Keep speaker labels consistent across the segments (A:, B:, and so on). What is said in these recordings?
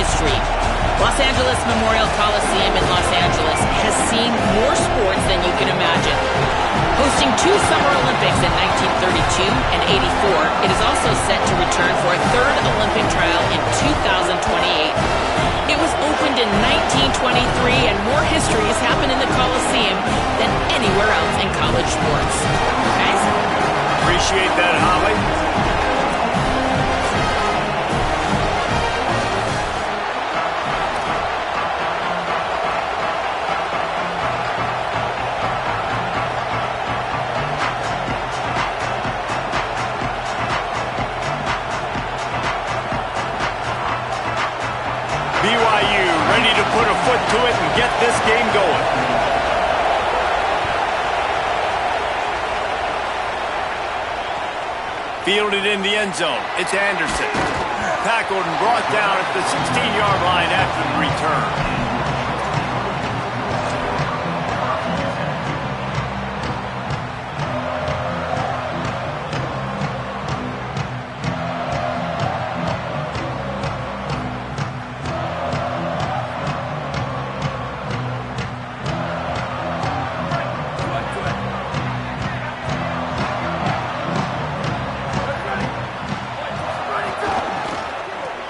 A: history. Los Angeles Memorial Coliseum in Los Angeles has seen more sports than you can imagine. Hosting 2 Summer Olympics in 1932 and 84, it is also set to return for a 3rd Olympic trial in 2028. It was opened in 1923, and more history has happened in the Coliseum than anywhere else in college sports. Guys?
B: Appreciate that, Holly. BYU ready to put a foot to it and get this game going. Fielded in the end zone. It's Anderson. Tackled and brought down at the 16-yard line after the return.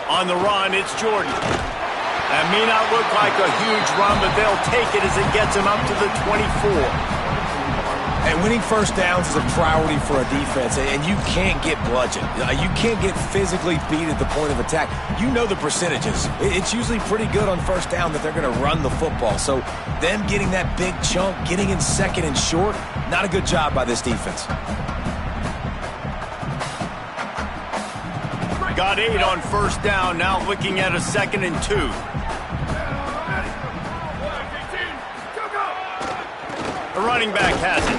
B: On the run, it's Jordan. That may not look like a huge run, but they'll take it as it gets him up to the 24.
C: And winning first downs is a priority for a defense, and you can't get bludgeoned. You can't get physically beat at the point of attack. You know the percentages. It's usually pretty good on first down that they're going to run the football. So them getting that big chunk, getting in second and short, not a good job by this defense.
B: Got 8 on first down, now looking at a 2nd and 2. The running back has it.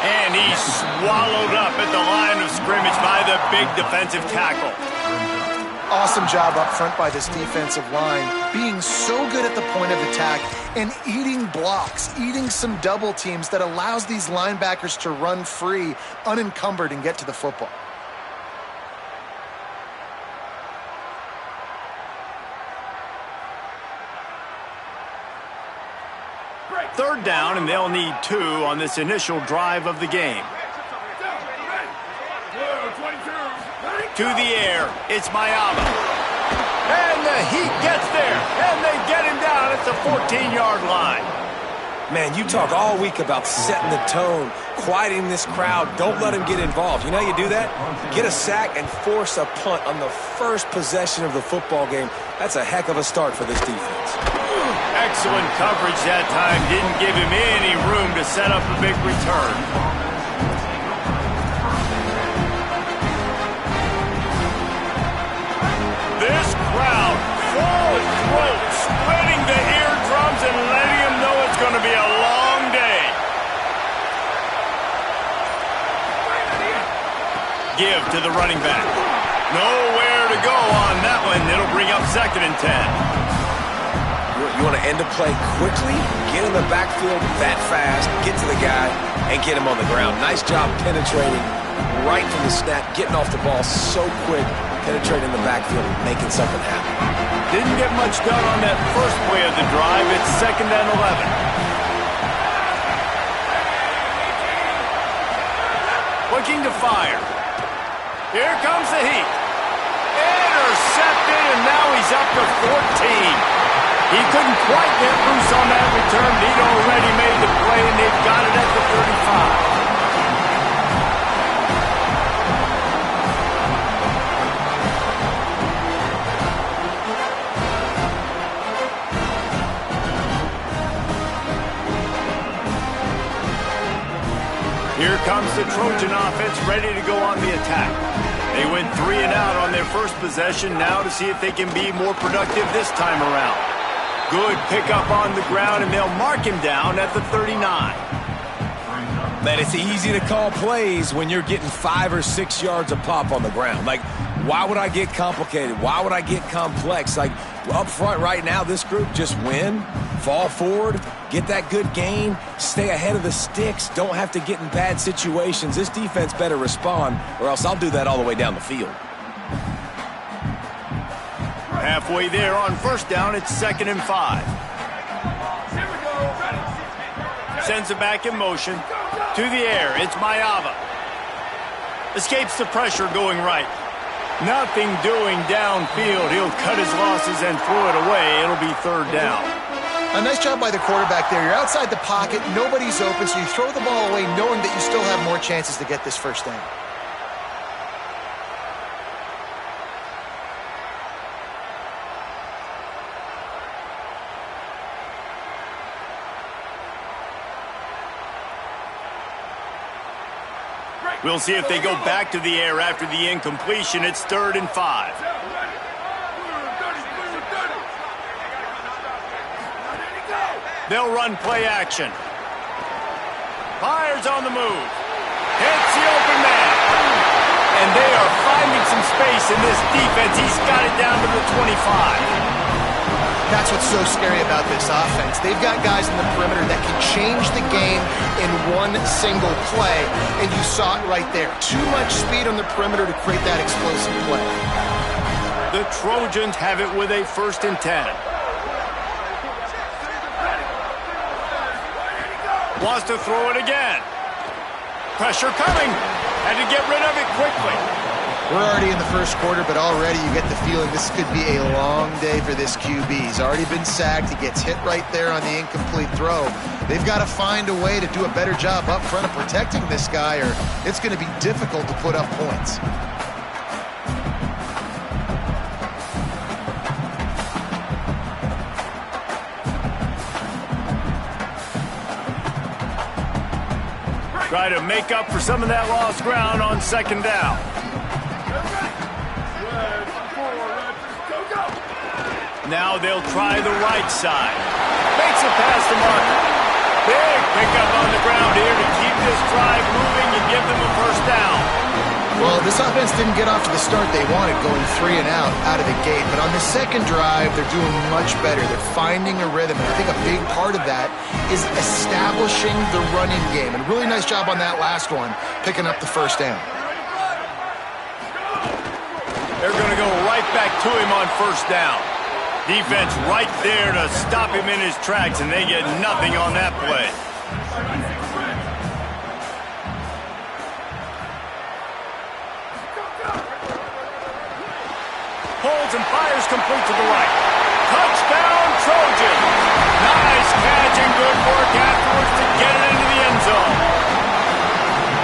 B: And he's swallowed up at the line of scrimmage by the big defensive tackle.
D: Awesome job up front by this defensive line, being so good at the point of attack and eating blocks, eating some double teams that allows these linebackers to run free, unencumbered, and get to the football.
B: Third down, and they'll need 2 on this initial drive of the game. To the air, it's Mayama. And the Heat gets there, and they get him down at the 14-yard line.
C: Man, you talk all week about setting the tone, quieting this crowd. Don't let them get involved. You know how you do that? Get a sack and force a punt on the first possession of the football game. That's a heck of a start for this defense.
B: Excellent coverage that time. Didn't give him any room to set up a big return. This crowd, full throat, splitting the eardrums and letting him know it's going to be a long day. Give to the running back. Nowhere to go on that one. It'll bring up 2nd and 10.
C: You want to end a play quickly, get in the backfield that fast, get to the guy, and get him on the ground. Nice job penetrating right from the snap, getting off the ball so quick, penetrating the backfield, making something happen.
B: Didn't get much done on that first play of the drive. It's 2nd and 11. Looking to fire. Here comes the Heat. Intercepted, and now he's up to 14. He couldn't quite get loose on that return. He'd already made the play, and they've got it at the 35. Here comes the Trojan offense ready to go on the attack. They went 3 and out on their first possession, now to see if they can be more productive this time around. Good pickup on the ground, and they'll mark him down at the 39.
C: Man, it's easy to call plays when you're getting 5 or 6 yards a pop on the ground. Like, why would I get complicated? Why would I get complex? Like, up front right now, this group just win, fall forward, get that good gain, stay ahead of the sticks, don't have to get in bad situations. This defense better respond, or else I'll do that all the way down the field.
B: Halfway there on first down, it's 2nd and 5. Sends it back in motion. To the air, it's Mayava. Escapes the pressure going right. Nothing doing downfield. He'll cut his losses and throw it away. It'll be 3rd down.
D: A nice job by the quarterback there. You're outside the pocket. Nobody's open, so you throw the ball away knowing that you still have more chances to get this first down.
B: We'll see if they go back to the air after the incompletion. It's 3rd and 5. They'll run play action. Fires on the move. Hits the open man. And they are finding some space in this defense. He's got it down to the 25.
D: That's what's so scary about this offense. They've got guys in the perimeter that can change the game in one single play, and you saw it right there. Too much speed on the perimeter to create that explosive play.
B: The Trojans have it with a 1st and 10. Wants to throw it again. Pressure coming. Had to get rid of it quickly.
D: We're already in the first quarter, but already you get the feeling this could be a long day for this QB. He's already been sacked. He gets hit right there on the incomplete throw. They've got to find a way to do a better job up front of protecting this guy, or it's going to be difficult to put up points.
B: Try to make up for some of that lost ground on 2nd down. Now they'll try the right side. Makes it past the marker. Big pickup on the ground here to keep this drive moving and give them a 1st down.
D: Well, this offense didn't get off to the start they wanted, going 3 and out of the gate. But on the second drive, they're doing much better. They're finding a rhythm, and I think a big part of that is establishing the running game. And really nice job on that last one, picking up the 1st down.
B: They're going to go right back to him on 1st down. Defense right there to stop him in his tracks, and they get nothing on that play. Holds and fires complete to the right. Touchdown, Trojans! Nice catch and good work afterwards to get it into the end zone.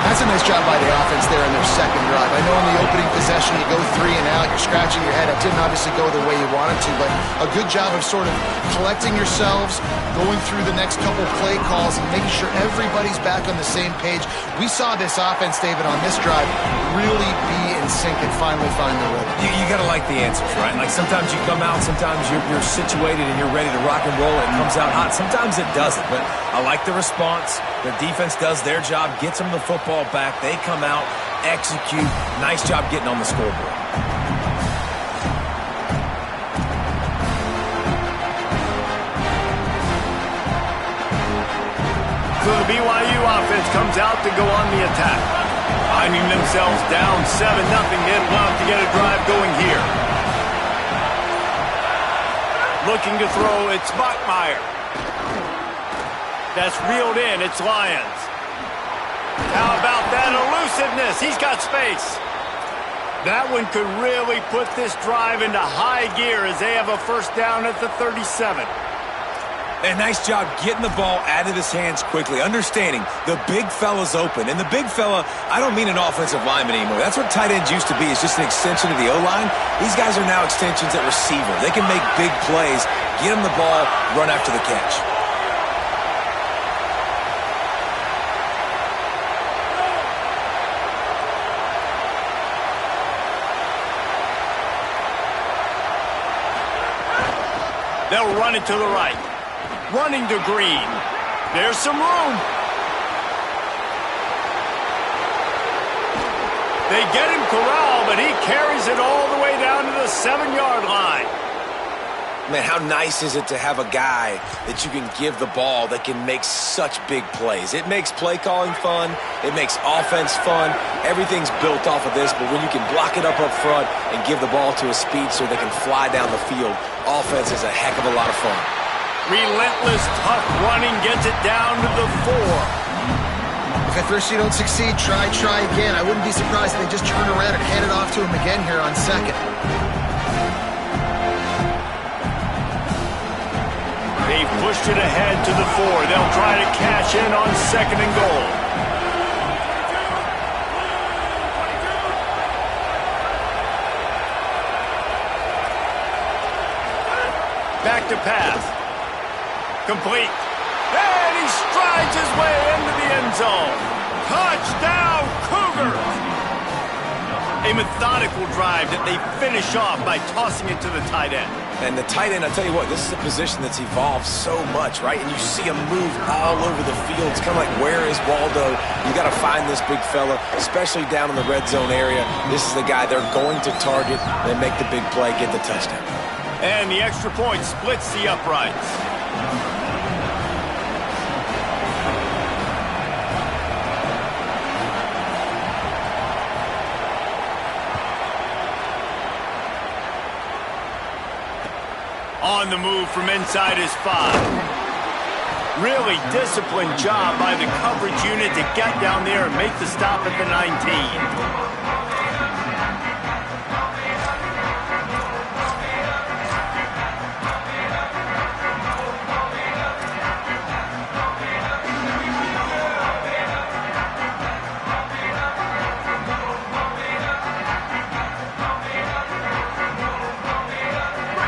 D: That's a nice job by the offense there in their second drive. I know in the opening possession you go 3 and out, you're scratching your head. It didn't obviously go the way you wanted to, but a good job of sort of collecting yourselves, going through the next couple play calls, and making sure everybody's back on the same page. We saw this offense, David, on this drive really be in sync and finally find the rhythm.
C: You got to like the answers, right? Like sometimes you come out, sometimes you're situated and you're ready to rock and roll and it comes out hot. Sometimes it doesn't, but I like the response. The defense does their job, gets them the football back. They come out, execute. Nice job getting on the scoreboard.
B: So the BYU offense comes out to go on the attack. Finding themselves down 7-0. They'd love to get a drive going here. Looking to throw, it's Bachmeier. That's reeled in, it's Lyons. How about that elusiveness? He's got space. That one could really put this drive into high gear as they have a 1st down at the 37.
C: And nice job getting the ball out of his hands quickly, understanding the big fella's open. And the big fella, I don't mean an offensive lineman anymore. That's what tight ends used to be. It's just an extension of the O-line. These guys are now extensions at receiver. They can make big plays, get him the ball, run after the catch.
B: They'll run it to the right. Running to Green. There's some room. They get him corralled, but he carries it all the way down to the 7-yard line.
C: Man, how nice is it to have a guy that you can give the ball that can make such big plays? It makes play calling fun. It makes offense fun. Everything's built off of this, but when you can block it up front and give the ball to a speedster that can fly down the field, offense is a heck of a lot of fun.
B: Relentless, tough running gets it down to the 4.
D: If at first you don't succeed, try again. I wouldn't be surprised if they just turn around and hand it off to him again here on second.
B: They've pushed it ahead to the 4. They'll try to cash in on 2nd and goal. Back to pass. Complete. And he strides his way into the end zone. Touchdown, Cougars! A methodical drive that they finish off by tossing it to the tight end.
C: And the tight end, I'll tell you what, this is a position that's evolved so much, right? And you see him move all over the field. It's kind of like, where is Waldo? You got to find this big fella, especially down in the red zone area. This is the guy they're going to target and make the big play, get the touchdown.
B: And the extra point splits the uprights. On the move from inside his 5. Really disciplined job by the coverage unit to get down there and make the stop at the 19.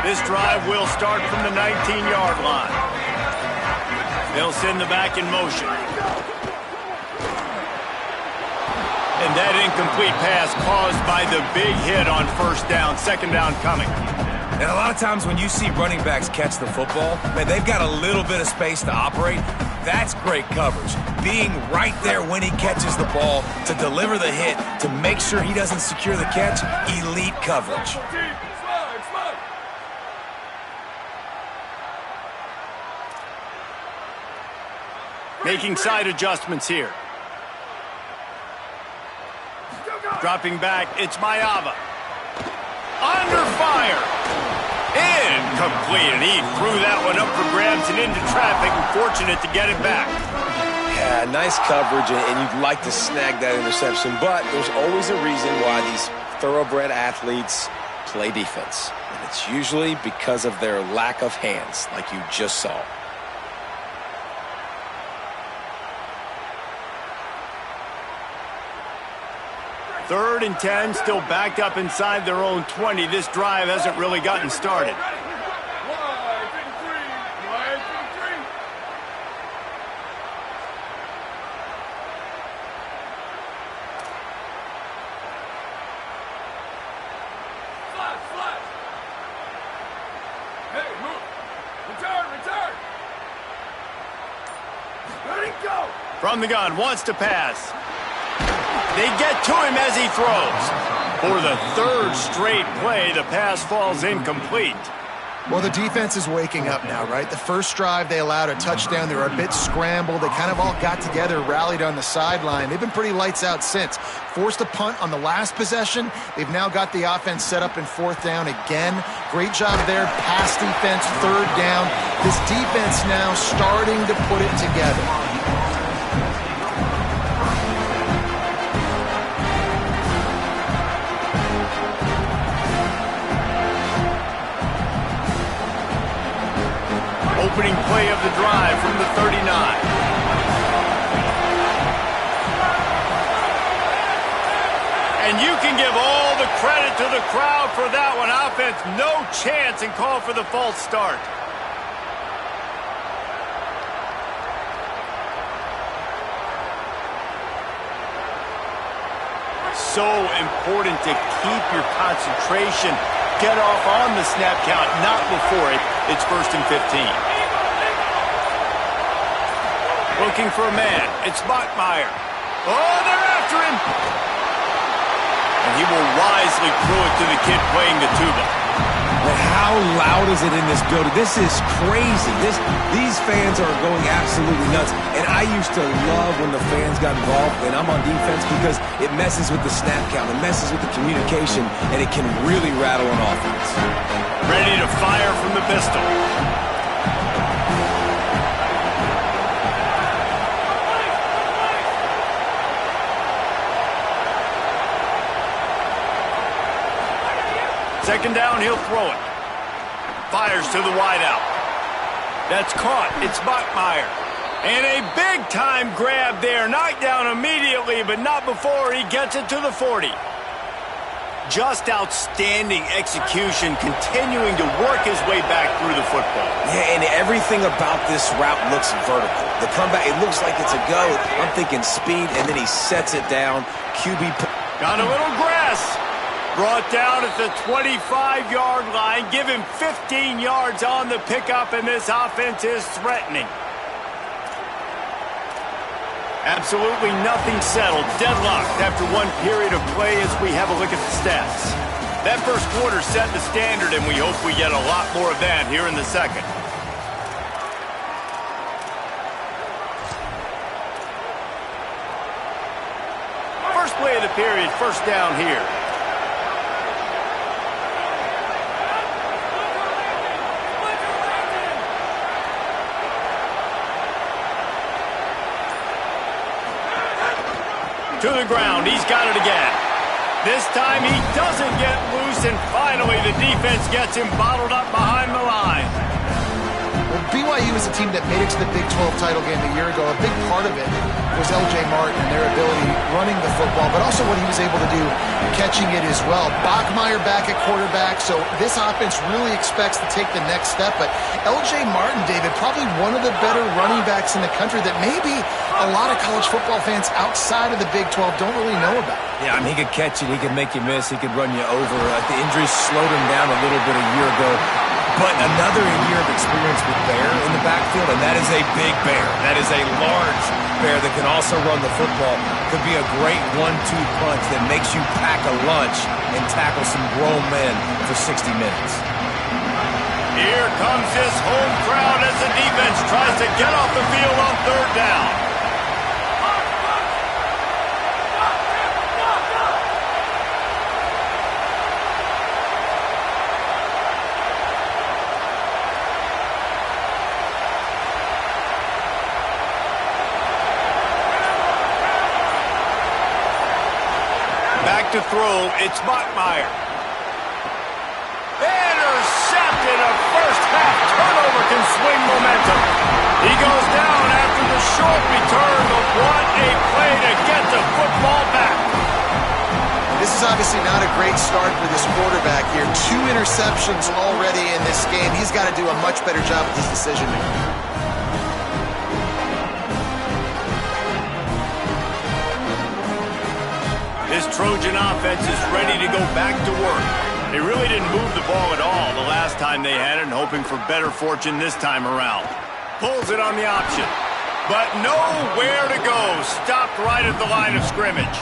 B: This drive will start from the 19-yard line. They'll send the back in motion. And that incomplete pass caused by the big hit on 1st down, 2nd down coming.
C: And a lot of times when you see running backs catch the football, man, they've got a little bit of space to operate. That's great coverage. Being right there when he catches the ball to deliver the hit, to make sure he doesn't secure the catch, elite coverage.
B: Making side adjustments here. Dropping back, it's Mayava. Under fire. Incomplete, and he threw that one up for grabs and into traffic, and fortunate to get it back.
C: Yeah, nice coverage, and you'd like to snag that interception, but there's always a reason why these thoroughbred athletes play defense. And it's usually because of their lack of hands, like you just saw.
B: Third and 10, still backed up inside their own 20. This drive hasn't really gotten started. From the gun, wants to pass. They get to him as he throws. For the 3rd straight play, the pass falls incomplete.
D: Well, the defense is waking up now, right? The first drive, they allowed a touchdown. They were a bit scrambled. They kind of all got together, rallied on the sideline. They've been pretty lights out since. Forced a punt on the last possession. They've now got the offense set up in 4th down again. Great job there. Pass defense, 3rd down. This defense now starting to put it together.
B: Opening play of the drive from the 39. And you can give all the credit to the crowd for that one. Offense, no chance, and call for the false start. So important to keep your concentration. Get off on the snap count, not before it. It's 1st and 15. Looking for a man. It's Bachmeier. Oh, they're after him. And he will wisely throw it to the kid playing the tuba.
C: But how how loud is it in this building? This is crazy. These fans are going absolutely nuts. And I used to love when the fans got involved, and I'm on defense, because it messes with the snap count, it messes with the communication, and it can really rattle an offense.
B: Ready to fire from the pistol. Second down, he'll throw it. Fires to the wideout. That's caught. It's Bachmeier. And a big-time grab there. Knocked down immediately, but not before he gets it to the 40. Just outstanding execution, continuing to work his way back through the football.
C: Yeah, and everything about this route looks vertical. The comeback, it looks like it's a go. I'm thinking speed, and then he sets it down. QB.
B: Got a little grass. Brought down at the 25-yard line. Give him 15 yards on the pickup, and this offense is threatening. Absolutely nothing settled. Deadlocked after one period of play as we have a look at the stats. That first quarter set the standard, and we hope we get a lot more of that here in the second. First play of the period, first down here. To the ground, he's got it again. This time he doesn't get loose, and finally the defense gets him bottled up behind the line.
D: Well, BYU is a team that made it to the Big 12 title game a year ago. A big part of it was L.J. Martin and their ability running the football, but also what he was able to do catching it as well. Bachmeier back at quarterback, so this offense really expects to take the next step. But L.J. Martin, David, probably one of the better running backs in the country that maybe a lot of college football fans outside of the Big 12 don't really know about.
C: Yeah, I mean, he could catch it, he could make you miss, he could run you over. The injuries slowed him down a little bit a year ago. But another year of experience with Bear in the backfield, and that is a big Bear. That is a large Bear that can also run the football. Could be a great 1-2 punch that makes you pack a lunch and tackle some grown men for 60 minutes.
B: Here comes this home crowd as the defense tries to get off the field on third down. To throw, it's Bachmeier. Intercepted. A first half turnover can swing momentum. He goes down after the short return, but what a play to get the football back.
D: This is obviously not a great start for this quarterback here. 2 interceptions already in this game. He's got to do a much better job with his decision making.
B: This Trojan offense is ready to go back to work. They really didn't move the ball at all the last time they had it, and hoping for better fortune this time around. Pulls it on the option, but nowhere to go. Stopped right at the line of scrimmage.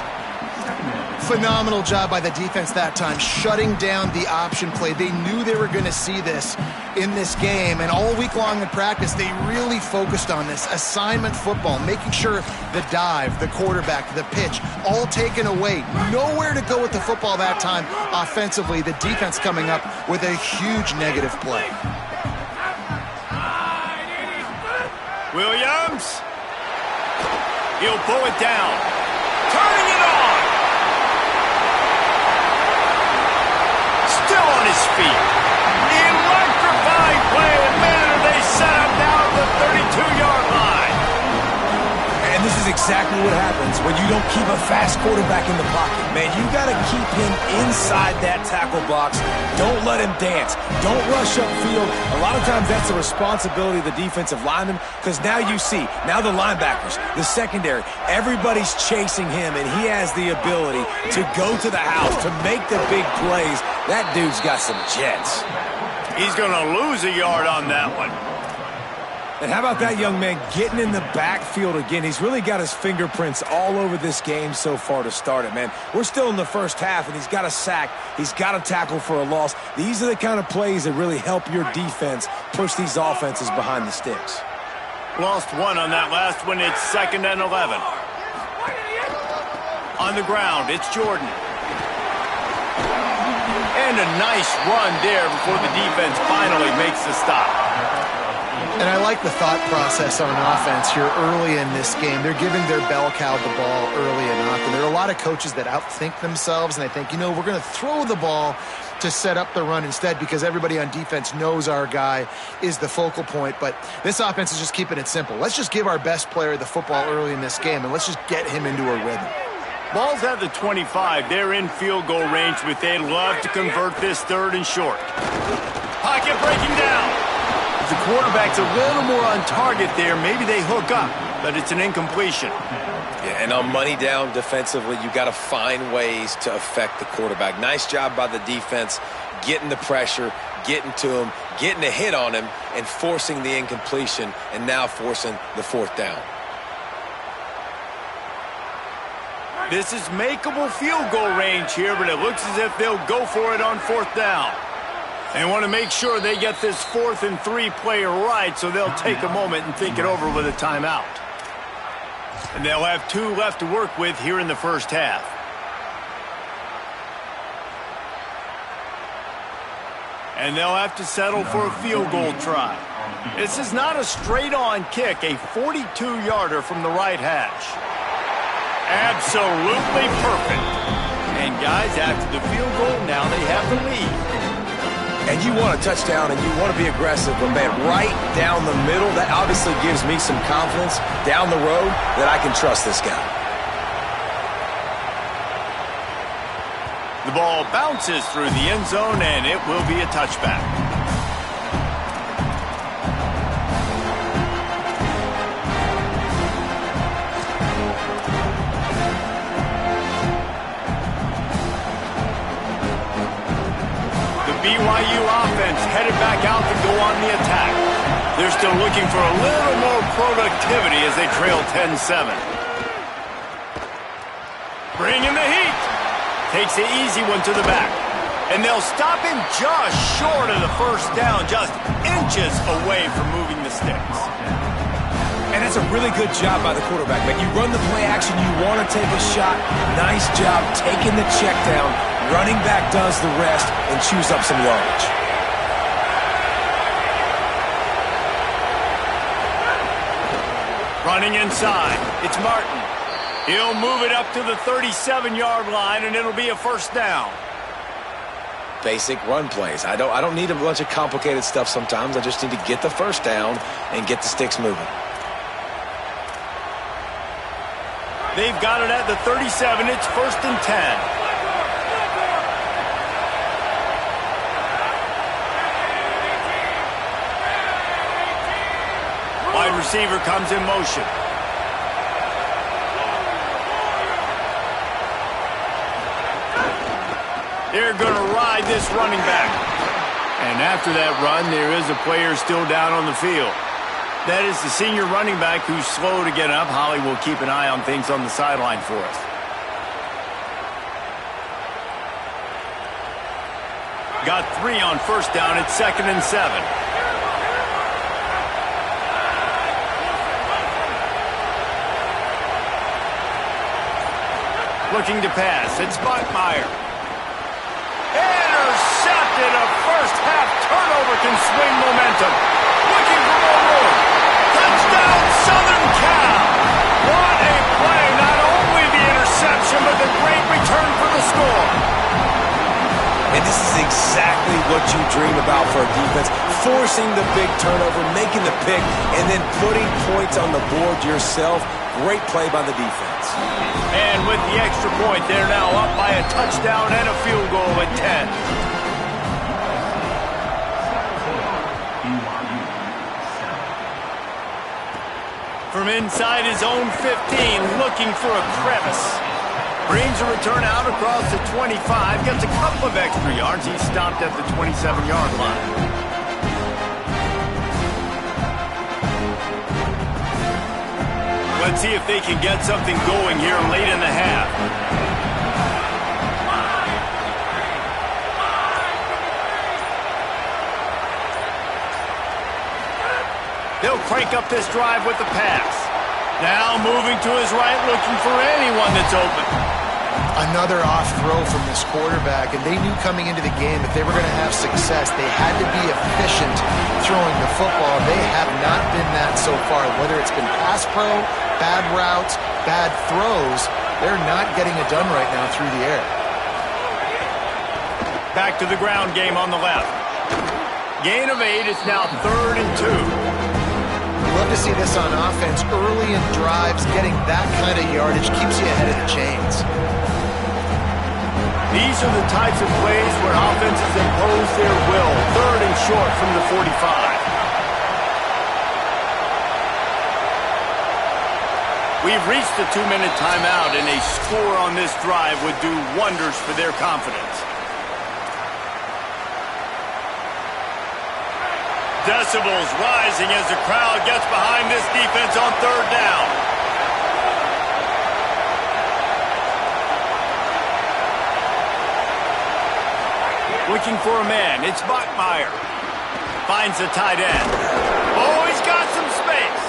D: Phenomenal job by the defense that time, shutting down the option play. They knew they were going to see this in this game, and all week long in practice, they really focused on this assignment football, making sure the dive, the quarterback, the pitch, all taken away. Nowhere to go with the football that time offensively. The defense coming up with a huge negative play.
B: Williams. He'll pull it down. Turning it on. Still on his feet. Electrifying play, and man, are they set up now at the 32-yard line.
C: And this is exactly what happens when you don't keep a fast quarterback in the pocket. Man, you got to keep him inside that tackle box. Don't let him dance. Don't rush upfield. A lot of times that's the responsibility of the defensive lineman, because now you see, now the linebackers, the secondary, everybody's chasing him, and he has the ability to go to the house, to make the big plays. That dude's got some jets.
B: He's going to lose a yard on that one.
C: And how about that young man getting in the backfield again? He's really got his fingerprints all over this game so far to start it, man. We're still in the first half, and he's got a sack. He's got a tackle for a loss. These are the kind of plays that really help your defense push these offenses behind the sticks.
B: Lost one on that last one. It's 2nd and 11. On the ground, it's Jordan. And a nice run there before the defense finally makes the stop.
D: And I like the thought process on offense here early in this game. They're giving their bell cow the ball early enough. And there are a lot of coaches that outthink themselves, and they think, we're going to throw the ball to set up the run instead because everybody on defense knows our guy is the focal point. But this offense is just keeping it simple. Let's just give our best player the football early in this game, and let's just get him into a rhythm.
B: Ball's at the 25. They're in field goal range, but they'd love to convert this 3rd and short. Pocket breaking down. The quarterback's a little more on target there. Maybe they hook up, but it's an incompletion.
C: Yeah, and on money down defensively, you got to find ways to affect the quarterback. Nice job by the defense, getting the pressure, getting to him, getting a hit on him, and forcing the incompletion, and now forcing the 4th down.
B: This is makeable field goal range here, but it looks as if they'll go for it on 4th down. They want to make sure they get this 4th and 3 play right, so they'll take a moment and think it over with a timeout. And they'll have 2 left to work with here in the first half. And they'll have to settle for a field goal try. This is not a straight-on kick, a 42-yarder from the right hash. Absolutely perfect. And guys, after the field goal, now they have the lead.
C: And you want a touchdown and you want to be aggressive, but man, right down the middle, that obviously gives me some confidence down the road that I can trust this guy.
B: The ball bounces through the end zone, and it will be a touchback. BYU offense headed back out to go on the attack. They're still looking for a little more productivity as they trail 10-7. Bringing the heat. Takes the easy one to the back. And they'll stop him just short of the 1st down, just inches away from moving the sticks.
C: And it's a really good job by the quarterback. Like, you run the play action, you want to take a shot. Nice job taking the check down. Running back does the rest and chews up some yardage.
B: Running inside, it's Martin. He'll move it up to the 37-yard line, and it'll be a 1st down.
C: Basic run plays. I don't need a bunch of complicated stuff sometimes. I just need to get the 1st down and get the sticks moving.
B: They've got it at the 37. It's 1st and 10. Wide receiver comes in motion. They're going to ride this running back. And after that run, there is a player still down on the field. That is the senior running back who's slow to get up. Holly will keep an eye on things on the sideline for us. Got 3 on 1st down. It's 2nd and 7. Looking to pass. It's Bachmeier. Intercepted. A first-half turnover can swing momentum. Looking for more room. Touchdown, Southern Cal. What a play. Not only the interception, but the great return for the score.
C: And this is exactly what you dream about for a defense. Forcing the big turnover, making the pick, and then putting points on the board yourself. Great play by the defense.
B: And with the extra point, they're now up by a touchdown and a field goal at 10. From inside his own 15, looking for a crevice. Brings a return out across the 25. Gets a couple of extra yards. He's stopped at the 27-yard line. Let's see if they can get something going here late in the half. They'll crank up this drive with the pass. Now moving to his right, looking for anyone that's open.
D: Another off throw from this quarterback, and they knew coming into the game if they were going to have success, they had to be efficient throwing the football. They have not been that so far. Whether it's been pass pro, bad routes, bad throws, they're not getting it done right now through the air.
B: Back to the ground game on the left. Gain of 8, it's now 3rd and 2.
D: Love to see this on offense. Early in drives, getting that kind of yardage keeps you ahead of the chains.
B: These are the types of plays where offenses impose their will. 3rd and short from the 45. We've reached the 2-minute timeout, and a score on this drive would do wonders for their confidence. Decibels rising as the crowd gets behind this defense on 3rd down. Looking for a man. It's Bachmeier. Finds the tight end. Oh, he's got some space.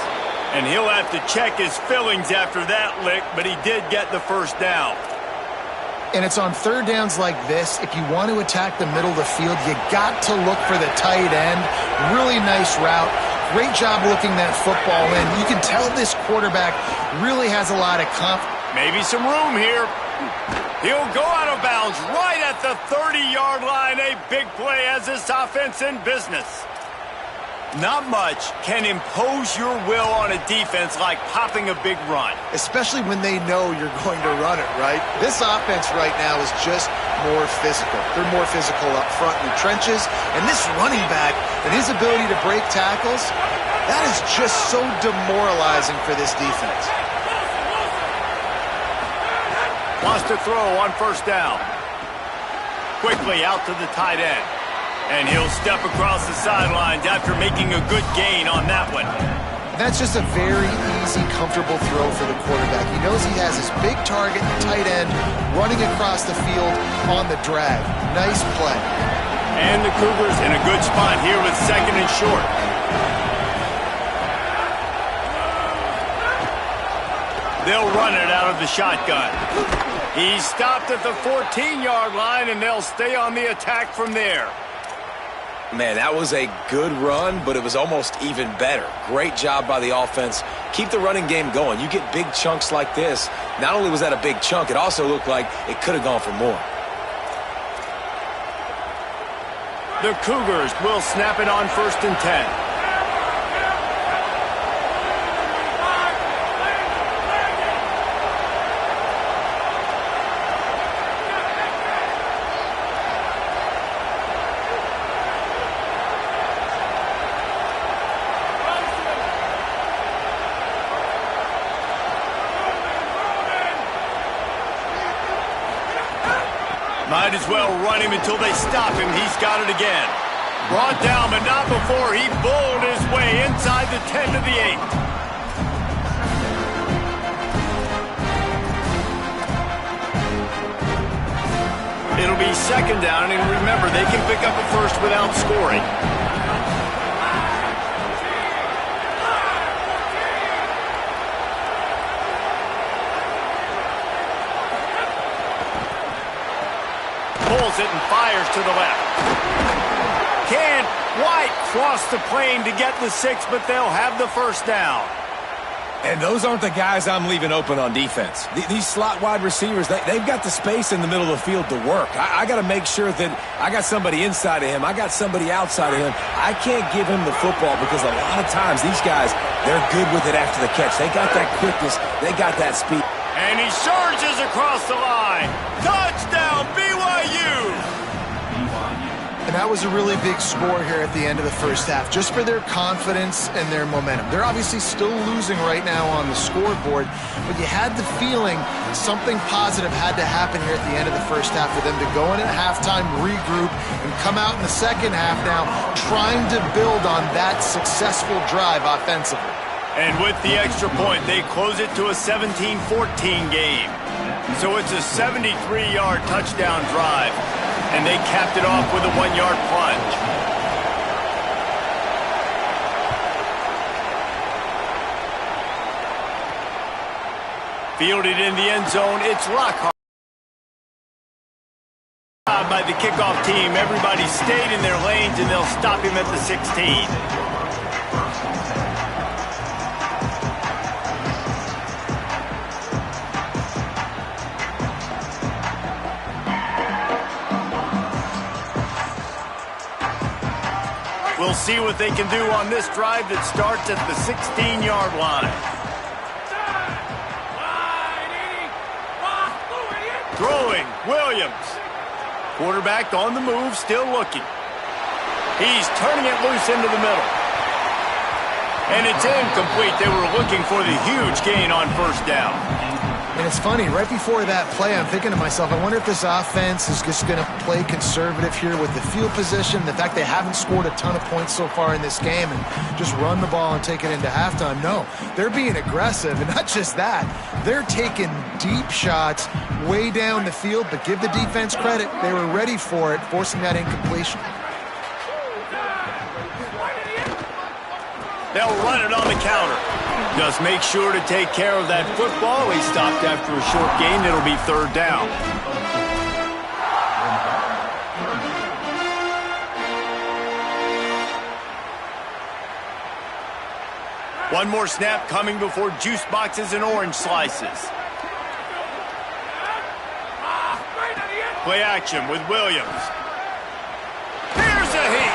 B: And he'll have to check his fillings after that lick, but he did get the first down.
D: And it's on 3rd downs like this, if you want to attack the middle of the field, you got to look for the tight end. Really nice route. Great job looking that football in. You can tell this quarterback really has a lot of confidence.
B: Maybe some room here. He'll go out of bounds right at the 30-yard line. A big play as this offense in business. Not much can impose your will on a defense like popping a big run.
D: Especially when they know you're going to run it, right? This offense right now is just more physical. They're more physical up front in the trenches. And this running back and his ability to break tackles, that is just so demoralizing for this defense.
B: Wants to throw on 1st down. Quickly out to the tight end. And he'll step across the sidelines after making a good gain on that one.
D: That's just a very easy, comfortable throw for the quarterback. He knows he has his big target, tight end, running across the field on the drag. Nice play.
B: And the Cougars in a good spot here with 2nd and short. They'll run it out of the shotgun. He's stopped at the 14-yard line, and they'll stay on the attack from there.
C: Man, that was a good run, but it was almost even better. Great job by the offense. Keep the running game going. You get big chunks like this. Not only was that a big chunk, it also looked like it could have gone for more.
B: The Cougars will snap it on 1st and 10. Might as well run him until they stop him. He's got it again. Brought down, but not before he bowled his way inside the 10 to the 8. It'll be 2nd down, and remember, they can pick up a first without scoring. Pulls it and fires to the left. Can White cross the plane to get the 6, but they'll have the first down.
C: And those aren't the guys I'm leaving open on defense. These slot wide receivers, they've got the space in the middle of the field to work. I got to make sure that I got somebody inside of him. I got somebody outside of him. I can't give him the football because a lot of times these guys, they're good with it after the catch. They got that quickness. They got that speed.
B: And he surges across the line. Touchdown, BYU!
D: And that was a really big score here at the end of the first half, just for their confidence and their momentum. They're obviously still losing right now on the scoreboard, but you had the feeling something positive had to happen here at the end of the first half for them to go in at halftime, regroup, and come out in the second half now trying to build on that successful drive offensively.
B: And with the extra point, they close it to a 17-14 game. So it's a 73-yard touchdown drive, and they capped it off with a 1-yard plunge. Fielded in the end zone, it's Lockhart. By the kickoff team, everybody stayed in their lanes, and they'll stop him at the 16. We'll see what they can do on this drive that starts at the 16-yard line. Throwing, Williams. Quarterback on the move, still looking. He's turning it loose into the middle. And it's incomplete. They were looking for the huge gain on first down.
D: And it's funny, right before that play, I'm thinking to myself, I wonder if this offense is just going to play conservative here with the field position, the fact they haven't scored a ton of points so far in this game, and just run the ball and take it into halftime. No, they're being aggressive, and not just that. They're taking deep shots way down the field, but give the defense credit. They were ready for it, forcing that incompletion.
B: They'll run it on the counter. Just make sure to take care of that football. He stopped after a short gain. It'll be third down. One more snap coming before juice boxes and orange slices. Play action with Williams. Here's a heat.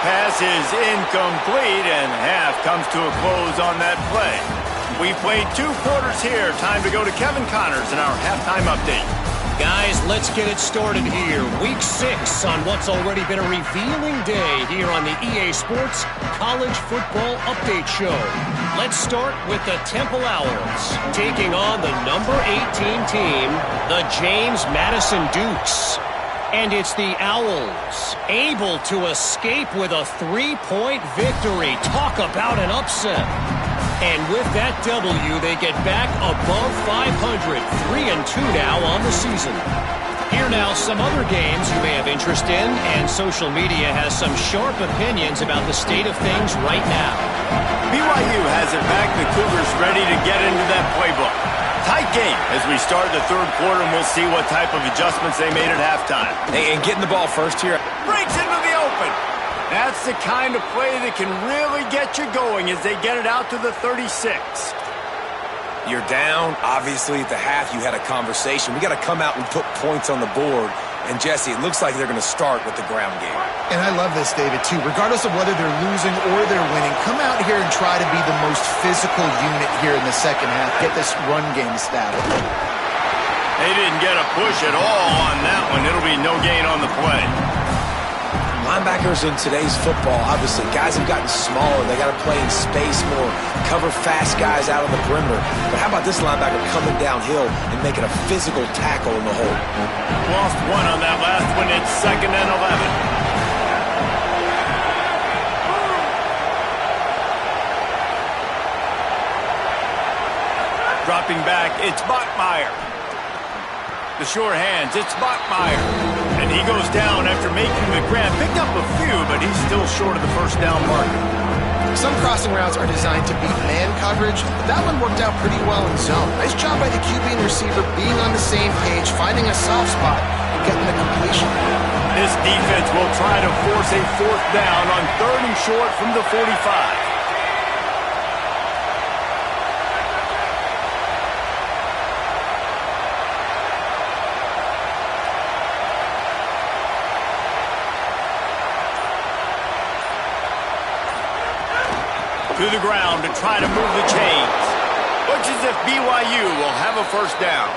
B: Pass is incomplete, and half comes to a close on that play. We played 2 quarters here. Time to go to Kevin Connors in our halftime update.
E: Guys, let's get it started here. Week 6 on what's already been a revealing day here on the EA Sports College Football Update Show. Let's start with the Temple Owls, taking on the number 18 team, the James Madison Dukes. And it's the Owls, able to escape with a 3-point victory. Talk about an upset. And with that W, they get back above 500, 3-2 now on the season. Here now, some other games you may have interest in, and social media has some sharp opinions about the state of things right now.
B: BYU has it back. The Cougars ready to get into that playbook. Tight game as we start the third quarter, and we'll see what type of adjustments they made at halftime.
C: Hey, and getting the ball first here.
B: Breaks into the open. That's the kind of play that can really get you going as they get it out to the 36.
C: You're down. Obviously, at the half, you had a conversation. We got to come out and put points on the board. And, Jesse, it looks like they're going to start with the ground game.
D: And I love this, David, too. Regardless of whether they're losing or they're winning, come out here and try to be the most physical unit here in the second half. Get this run game established.
B: They didn't get a push at all on that one. It'll be no gain on the play.
C: Linebackers in today's football, obviously, guys have gotten smaller. They got to play in space more, cover fast guys out on the perimeter. But how about this linebacker coming downhill and making a physical tackle in the hole?
B: Lost one on that last one. It's 2nd and 11. Dropping back, it's Bachmeier. The sure hands, it's Bachmeier. And he goes down after making the grab. Picked up a few, but he's still short of the first down marker.
D: Some crossing routes are designed to beat man coverage, but that one worked out pretty well in zone. Nice job by the QB and receiver being on the same page, finding a soft spot, and getting the completion.
B: This defense will try to force a 4th down on 3rd and short from the 45. To the ground to try to move the chains. Looks as if BYU will have a first down.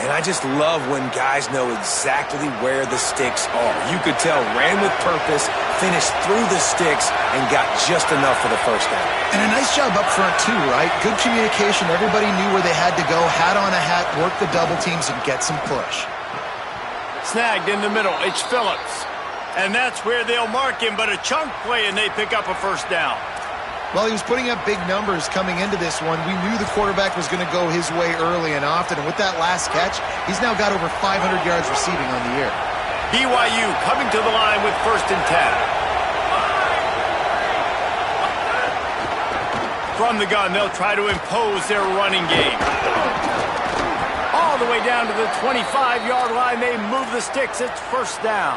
C: And I just love when guys know exactly where the sticks are. You could tell, ran with purpose, finished through the sticks, and got just enough for the first down.
D: And a nice job up front, too, right? Good communication. Everybody knew where they had to go, hat on a hat, work the double teams, and get some push.
B: Snagged in the middle. It's Phillips. And that's where they'll mark him, but a chunk play, and they pick up a first down.
D: Well, he was putting up big numbers coming into this one. We knew the quarterback was going to go his way early and often, and with that last catch, he's now got over 500 yards receiving on the year.
B: BYU coming to the line with 1st and 10. From the gun, they'll try to impose their running game. All the way down to the 25-yard line, they move the sticks. It's 1st down.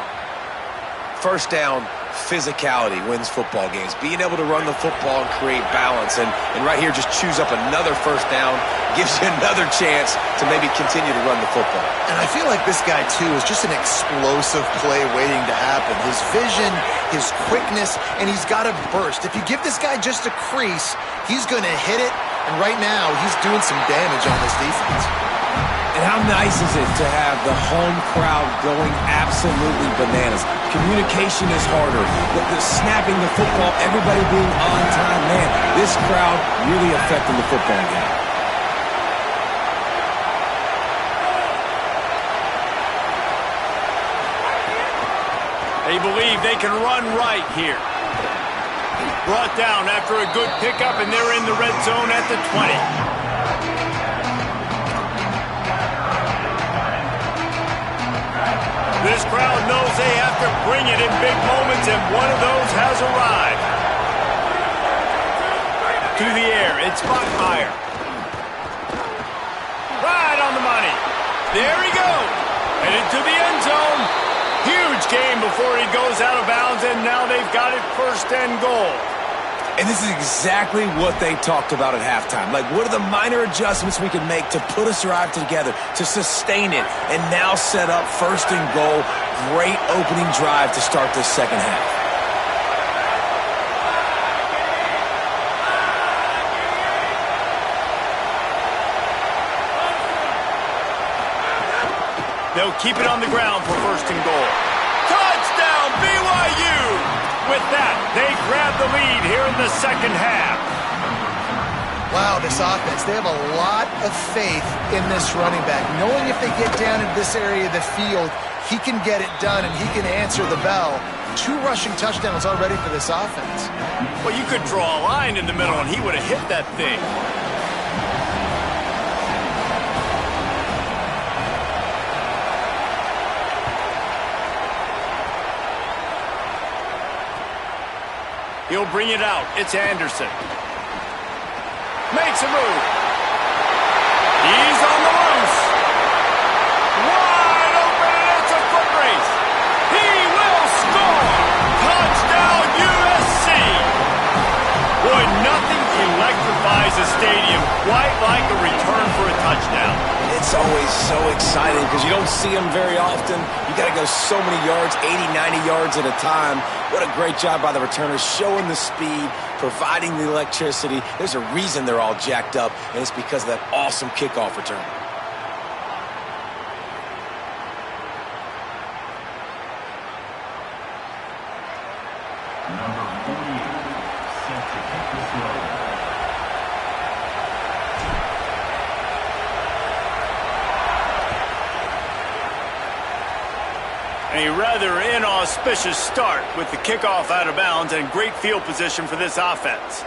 C: 1st down, physicality wins football games. Being able to run the football and create balance. And right here, just choose up another 1st down, gives you another chance to maybe continue to run the football.
D: And I feel like this guy, too, is just an explosive play waiting to happen. His vision, his quickness, and he's got a burst. If you give this guy just a crease, he's going to hit it. And right now, he's doing some damage on this defense.
C: And how nice is it to have the home crowd going absolutely bananas? Communication is harder. The snapping the football, everybody being on time. Man, this crowd really affecting the football game.
B: They believe they can run right here. Brought down after a good pickup, and they're in the red zone at the 20. This crowd knows they have to bring it in big moments, and one of those has arrived. To the air, it's Bachmeier. Right on the money. There he goes. Headed to the end zone. Huge game before he goes out of bounds, and now they've got it 1st and goal.
C: And this is exactly what they talked about at halftime. Like, what are the minor adjustments we can make to put us drive together, to sustain it, and now set up 1st and goal. Great opening drive to start this 2nd half.
B: They'll keep it on the ground for 1st and goal. Touchdown, BYU! With that, they grab the lead here in the 2nd half.
D: Wow, this offense, they have a lot of faith in this running back. Knowing if they get down into this area of the field, he can get it done and he can answer the bell. 2 rushing touchdowns already for this offense.
B: Well, you could draw a line in the middle and he would have hit that thing. He'll bring it out. It's Anderson. Makes a move. He's on the loose. Wide open, and it's a foot race. He will score. Touchdown, USC. Boy, nothing electrifies a stadium quite like a return for a touchdown.
C: It's always so exciting because you don't see them very often. You got to go so many yards, 80, 90 yards at a time. What a great job by the returners, showing the speed, providing the electricity. There's a reason they're all jacked up, and it's because of that awesome kickoff return.
B: A rather inauspicious start with the kickoff out of bounds and great field position for this offense.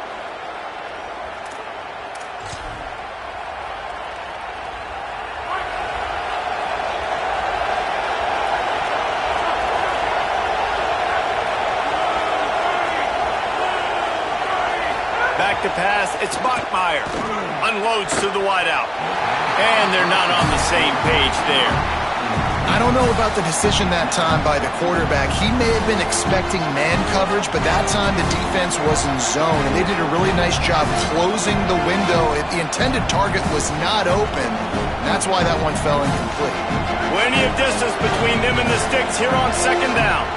B: Back to pass, it's Bachmeier. Unloads to the wideout. And they're not on the same page there.
D: I don't know about the decision that time by the quarterback. He may have been expecting man coverage, but that time the defense was in zone, and they did a really nice job closing the window. The intended target was not open, and that's why that one fell incomplete.
B: Plenty of distance between them and the sticks here on 2nd down.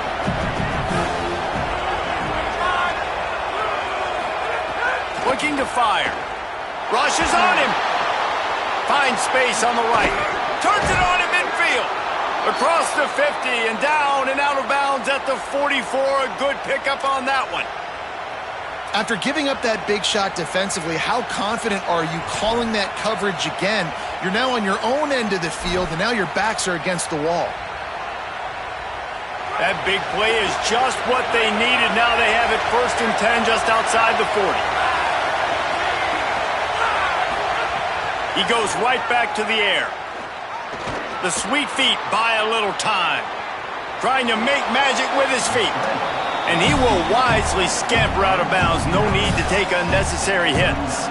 B: Looking to fire. Rushes on him. Finds space on the right. Turns it on in midfield. Across the 50 and down and out of bounds at the 44. A good pickup on that one.
D: After giving up that big shot defensively, how confident are you calling that coverage again? You're now on your own end of the field, and now your backs are against the wall.
B: That big play is just what they needed. Now they have it first and 10 just outside the 40. He goes right back to the air. The sweet feet buy a little time. Trying to make magic with his feet. And he will wisely scamper out of bounds. No need to take unnecessary hits.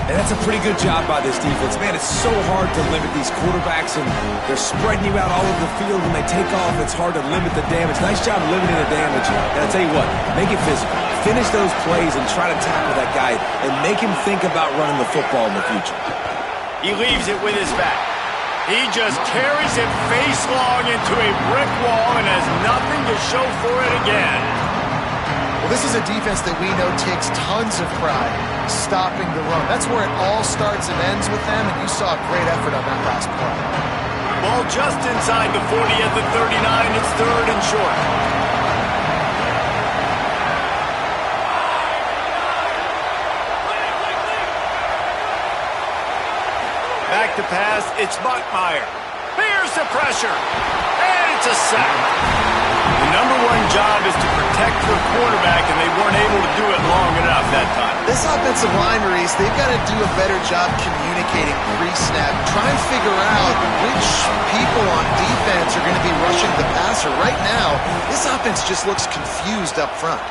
C: And that's a pretty good job by this defense. Man, it's so hard to limit these quarterbacks, and they're spreading you out all over the field. When they take off, it's hard to limit the damage. Nice job limiting the damage. And I'll tell you what, make it physical. Finish those plays and try to tackle that guy and make him think about running the football in the future.
B: He leaves it with his back. He just carries it face long into a brick wall and has nothing to show for it again.
D: Well, this is a defense that we know takes tons of pride stopping the run. That's where it all starts and ends with them, and you saw a great effort on that last play.
B: Ball just inside the 40 at the 39. It's third and short. Back to pass, it's Buckmeyer. Here's the pressure, and it's a sack. The number one job is to protect your quarterback, and they weren't able to do it long enough that time.
D: This offensive line, Maurice, they've got to do a better job communicating pre-snap. Try and figure out which people on defense are going to be rushing the passer. Right now, this offense just looks confused up front.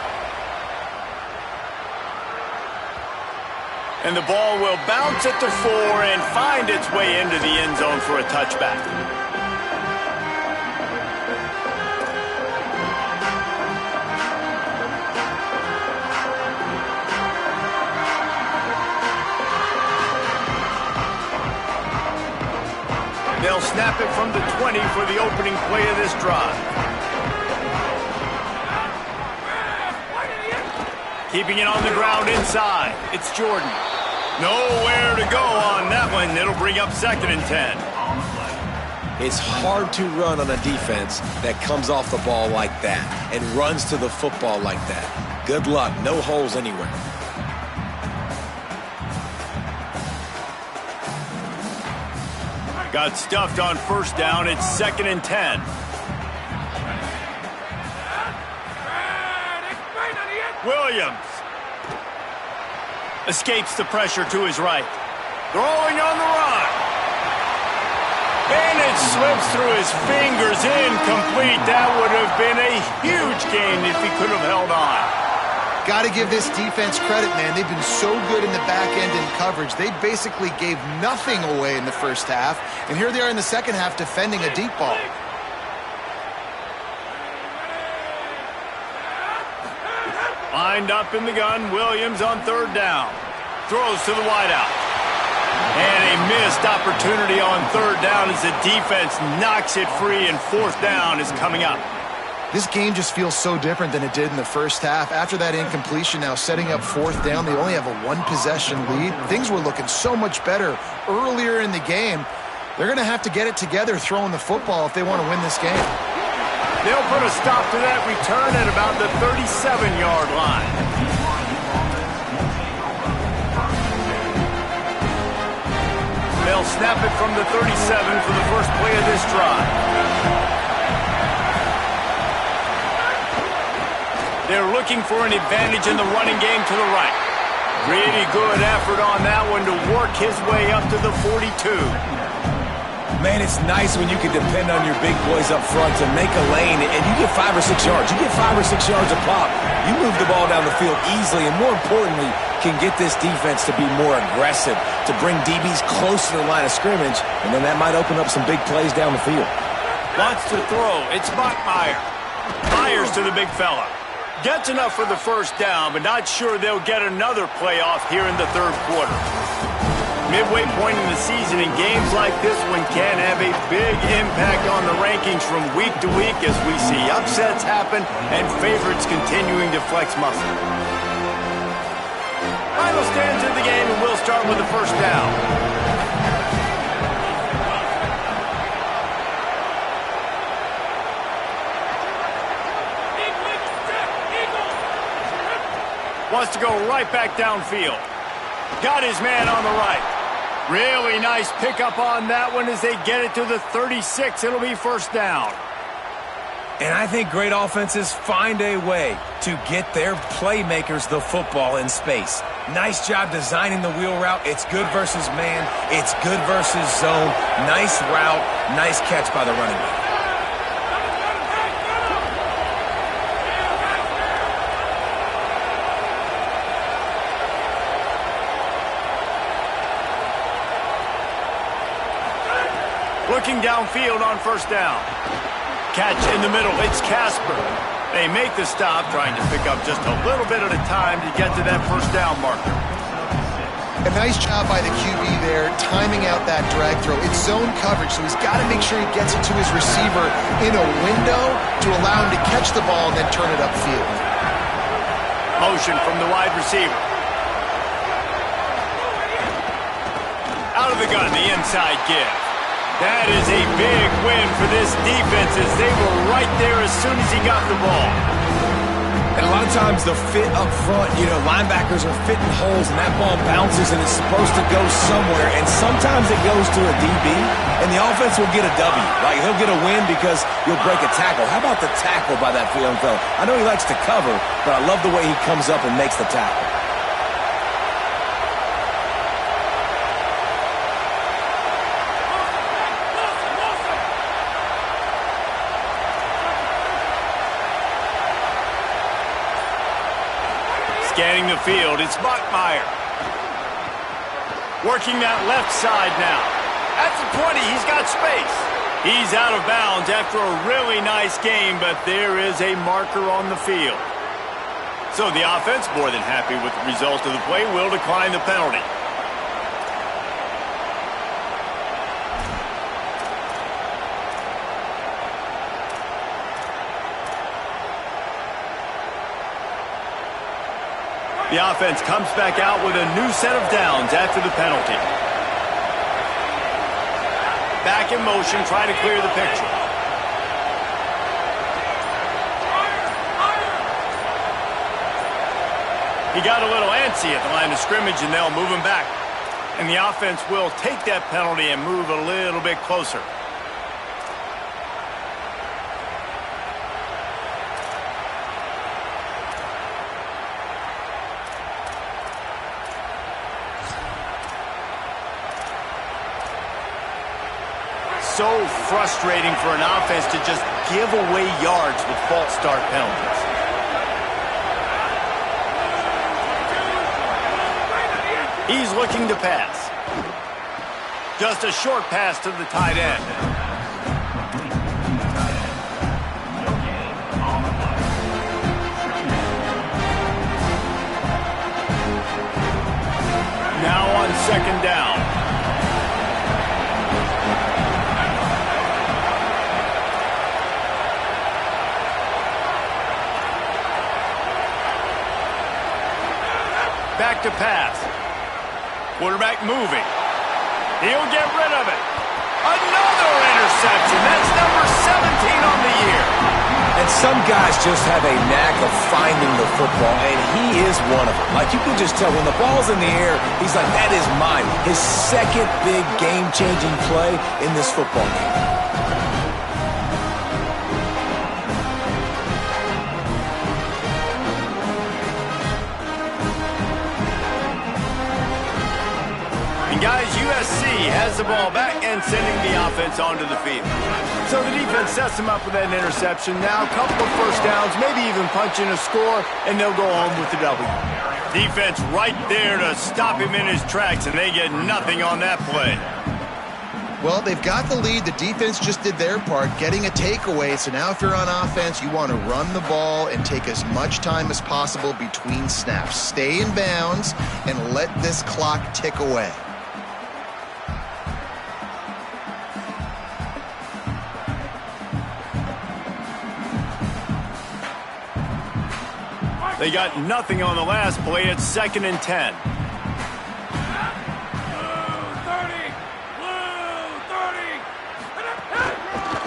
B: And the ball will bounce at the 4 and find its way into the end zone for a touchback. They'll snap it from the 20 for the opening play of this drive. Keeping it on the ground inside. It's Jordan. Nowhere to go on that one. It'll bring up second and 10.
C: It's hard to run on a defense that comes off the ball like that and runs to the football like that. Good luck. No holes anywhere.
B: Got stuffed on first down. It's second and 10. Williams escapes the pressure to his right. Throwing on the run. And it slips through his fingers, incomplete. That would have been a huge gain if he could have held on.
D: Got to give this defense credit, man. They've been so good in the back end in coverage. They basically gave nothing away in the first half. And here they are in the second half defending a deep ball.
B: Lined up in the gun, Williams on third down. Throws to the wideout. And a missed opportunity on third down as the defense knocks it free, and fourth down is coming up.
D: This game just feels so different than it did in the first half. After that incompletion, now setting up fourth down, they only have a one-possession lead. Things were looking so much better earlier in the game. They're going to have to get it together throwing the football if they want to win this game.
B: They'll put a stop to that return at about the 37-yard line. They'll snap it from the 37 for the first play of this drive. They're looking for an advantage in the running game to the right. Pretty good effort on that one to work his way up to the 42.
C: Man, it's nice when you can depend on your big boys up front to make a lane, and you get 5 or 6 yards. You get 5 or 6 yards a pop. You move the ball down the field easily, and more importantly, can get this defense to be more aggressive, to bring DBs close to the line of scrimmage, and then that might open up some big plays down the field.
B: Wants to throw. It's Buckmeyer. Fires to the big fella. Gets enough for the first down, but not sure they'll get another playoff here in the third quarter. Midway point in the season, and games like this one can have a big impact on the rankings from week to week as we see upsets happen and favorites continuing to flex muscle. Final stands of the game, and we'll start with the first down. Wants to go right back downfield. Got his man on the right. Really nice pickup on that one as they get it to the 36. It'll be first down.
C: And I think great offenses find a way to get their playmakers the football in space. Nice job designing the wheel route. It's good versus man. It's good versus zone. Nice route. Nice catch by the running back.
B: Looking downfield on first down. Catch in the middle. It's Casper. They make the stop, trying to pick up just a little bit at a time to get to that first down marker.
D: A nice job by the QB there, timing out that drag throw. It's zone coverage, so he's got to make sure he gets it to his receiver in a window to allow him to catch the ball and then turn it upfield.
B: Motion from the wide receiver. Out of the gun, the inside give. That is a big win for this defense as they were right there as soon as he got the ball.
C: And a lot of times the fit up front, linebackers are fitting holes and that ball bounces and it's supposed to go somewhere. And sometimes it goes to a DB and the offense will get a W. Like he'll get a win because you'll break a tackle. How about the tackle by that young fella? I know he likes to cover, but I love the way he comes up and makes the tackle.
B: Scanning the field, it's Bachmeier. Working that left side now. At the 20, he's got space. He's out of bounds after a really nice game, but there is a marker on the field. So the offense, more than happy with the result of the play, will decline the penalty. The offense comes back out with a new set of downs after the penalty. Back in motion, trying to clear the picture. He got a little antsy at the line of scrimmage, and they'll move him back. And the offense will take that penalty and move a little bit closer. So frustrating for an offense to just give away yards with false start penalties. He's looking to pass. Just a short pass to the tight end. Now on second down. Back to pass. Quarterback moving. He'll get rid of it. Another interception. That's number 17 on the year.
C: And some guys just have a knack of finding the football, and he is one of them. Like, you can just tell when the ball's in the air, he's like, that is mine. His second big game-changing play in this football game.
B: Guys, USC has the ball back and sending the offense onto the field. So the defense sets them up with that interception. Now a couple of first downs, maybe even punch in a score, and they'll go home with the W. Defense right there to stop him in his tracks, and they get nothing on that play.
D: Well, they've got the lead. The defense just did their part, getting a takeaway. So now if you're on offense, you want to run the ball and take as much time as possible between snaps. Stay in bounds and let this clock tick away.
B: They got nothing on the last play. It's 2nd and 10.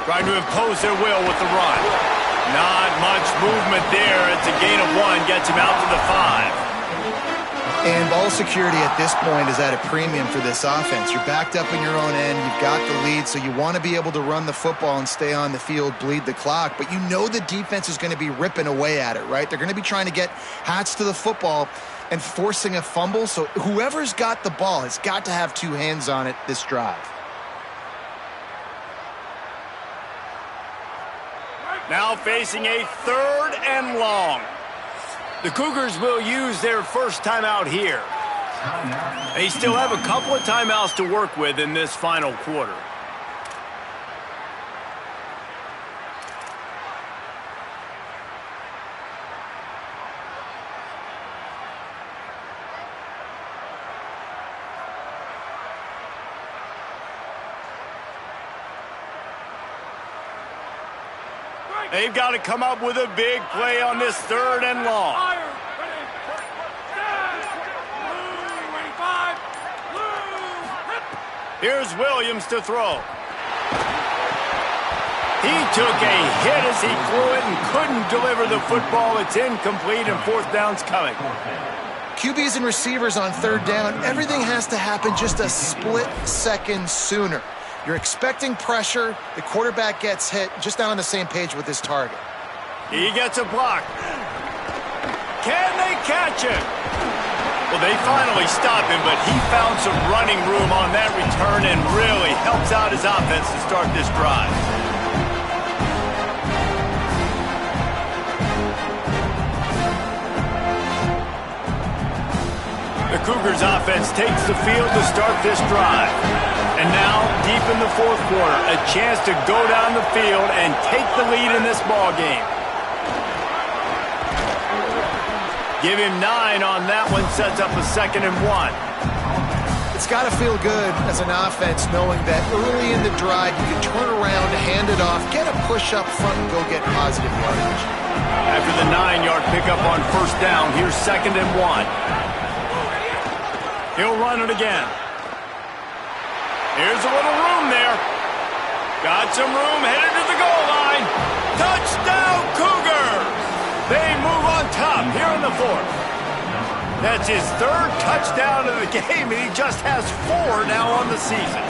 B: Trying to impose their will with the run. Not much movement there. It's a gain of 1. Gets him out to the 5.
D: And ball security at this point is at a premium for this offense. You're backed up in your own end. You've got the lead, so you want to be able to run the football and stay on the field, bleed the clock. But you know the defense is going to be ripping away at it, right? They're going to be trying to get hats to the football and forcing a fumble. So whoever's got the ball has got to have two hands on it this drive.
B: Now facing a 3rd and long. The Cougars will use their first timeout here. They still have a couple of timeouts to work with in this final quarter. They've got to come up with a big play on this 3rd and long. Here's Williams to throw. He took a hit as he threw it and couldn't deliver the football. It's incomplete and 4th down's coming.
D: QBs and receivers on 3rd down, everything has to happen just a split second sooner. You're expecting pressure. The quarterback gets hit, just not on the same page with his target.
B: He gets a block. Can they catch him? Well, they finally stop him, but he found some running room on that return and really helps out his offense to start this drive. The Cougars offense takes the field to start this drive. And now, deep in the 4th quarter, a chance to go down the field and take the lead in this ball game. Give him 9 on that one, sets up a 2nd and 1.
D: It's got to feel good as an offense knowing that early in the drive you can turn around, hand it off, get a push up front, and go get positive yardage.
B: After the 9-yard pickup on 1st down, here's 2nd and 1. He'll run it again. Here's a little room there. Got some room, headed to the goal line. Touchdown, Cougars! They move on top here in the 4th. That's his 3rd touchdown of the game, and he just has 4 now on the season.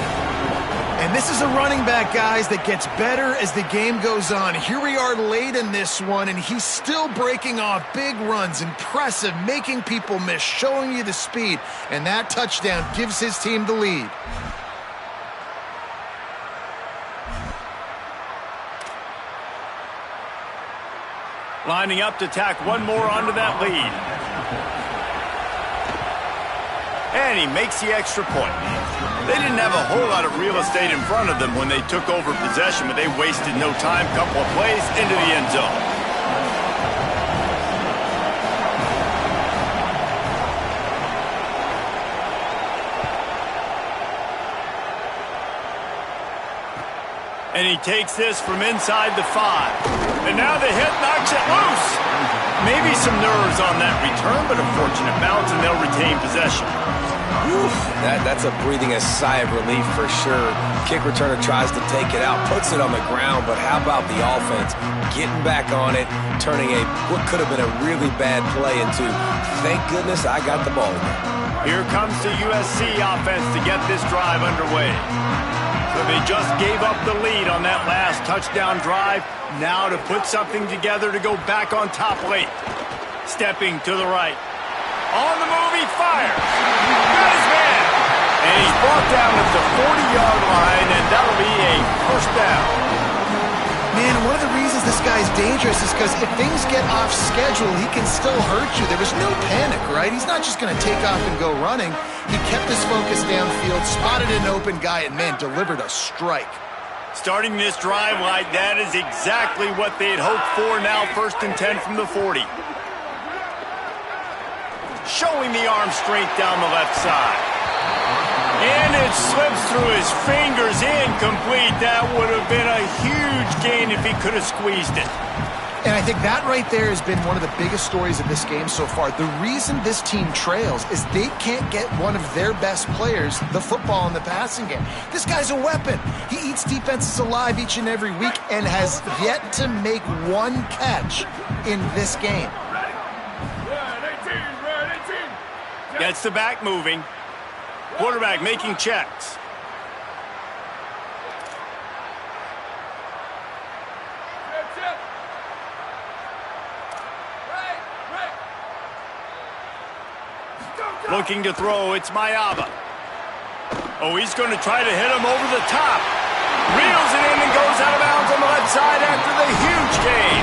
D: And this is a running back, guys, that gets better as the game goes on. Here we are late in this one, and he's still breaking off big runs. Impressive, making people miss, showing you the speed. And that touchdown gives his team the lead.
B: Lining up to tack one more onto that lead. And he makes the extra point. They didn't have a whole lot of real estate in front of them when they took over possession, but they wasted no time. Couple of plays into the end zone. And he takes this from inside the 5. And now the hit knocks it loose. Maybe some nerves on that return, but a fortunate bounce, and they'll retain possession.
C: Whew, that's a breathing a sigh of relief for sure. Kick returner tries to take it out, puts it on the ground, but how about the offense getting back on it, turning what could have been a really bad play into, thank goodness I got the ball again.
B: Here comes the USC offense to get this drive underway. So they just gave up the lead on that last touchdown drive. Now to put something together to go back on top late. Stepping to the right. On the move, he fires. Got his man. And he's brought down at the 40-yard line, and that'll be a 1st down.
D: Man, one of the reasons this guy's dangerous is because if things get off schedule, he can still hurt you. There was no panic, right? He's not just going to take off and go running. He kept his focus downfield, spotted an open guy, and, man, delivered a strike.
B: Starting this drive like that is exactly what they'd hoped for. Now 1st and 10 from the 40. Showing the arm strength down the left side. And it slips through his fingers, incomplete. That would have been a huge gain if he could have squeezed it.
D: And I think that right there has been one of the biggest stories of this game so far. The reason this team trails is they can't get one of their best players the football in the passing game. This guy's a weapon. He eats defenses alive each and every week and has yet to make one catch in this game.
B: Gets the back moving. Quarterback making checks. Looking to throw, it's Mayava. Oh, he's going to try to hit him over the top. Reels it in and goes out of bounds on the left side after the huge gain.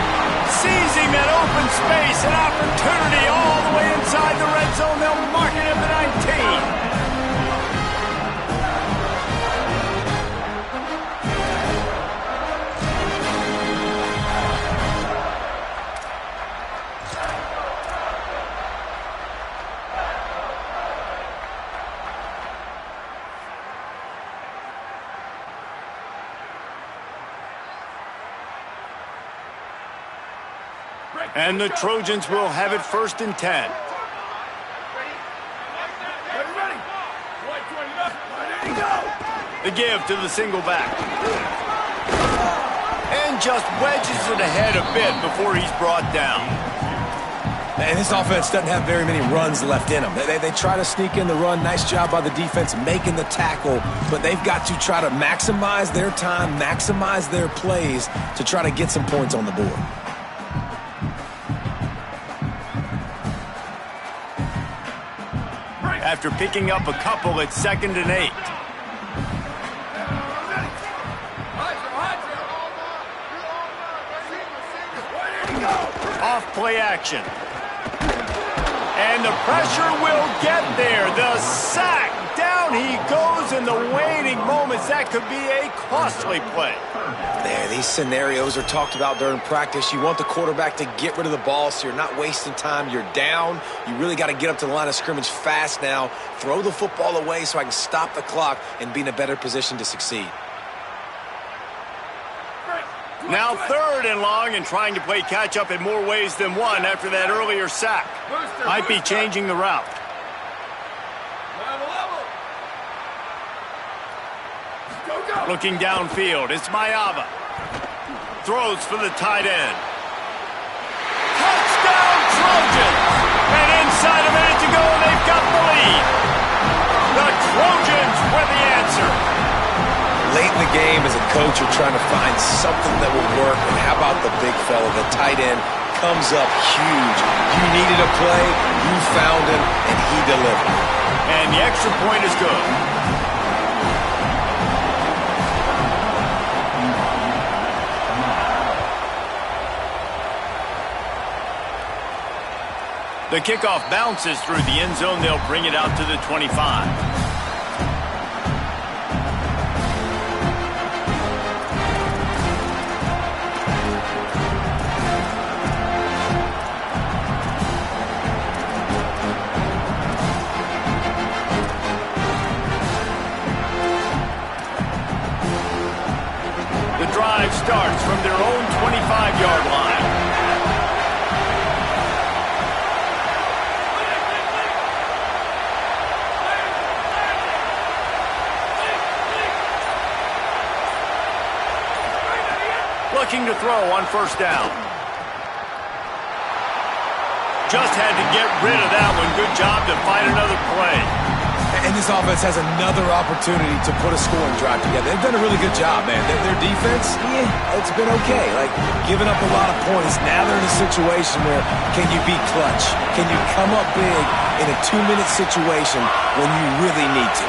B: Seizing that open space, an opportunity all the way inside the red zone. They'll mark it at the 19. And the Trojans will have it 1st and 10. The give to the single back. And just wedges it ahead a bit before he's brought down.
C: And this offense doesn't have very many runs left in them. They try to sneak in the run. Nice job by the defense making the tackle. But they've got to try to maximize their time, maximize their plays to try to get some points on the board.
B: After picking up a couple, it's 2nd and 8. Off play action. And the pressure will get there. The sack. Down he goes in the waning moments. That could be a costly play.
C: There, these scenarios are talked about during practice. You want the quarterback to get rid of the ball so you're not wasting time. You're down. You really got to get up to the line of scrimmage fast now. Throw the football away so I can stop the clock and be in a better position to succeed.
B: Now 3rd and long and trying to play catch-up in more ways than one after that earlier sack. Might be changing the route. Looking downfield, it's Mayava. Throws for the tight end. Touchdown Trojans! And inside a minute to go, they've got the lead. The Trojans were the answer.
C: Late in the game, as a coach, you're trying to find something that will work. And how about the big fella, the tight end, comes up huge. You needed a play, you found him, and he delivered.
B: And the extra point is good. The kickoff bounces through the end zone. They'll bring it out to the 25. The drive starts from their own 25-yard line. Looking to throw on 1st down. Just had to get rid of that one. Good job to find another play.
C: And this offense has another opportunity to put a scoring drive together. They've done a really good job, man. Their defense, it's been okay. Like, giving up a lot of points. Now they're in a situation where can you be clutch? Can you come up big in a 2-minute situation when you really need to?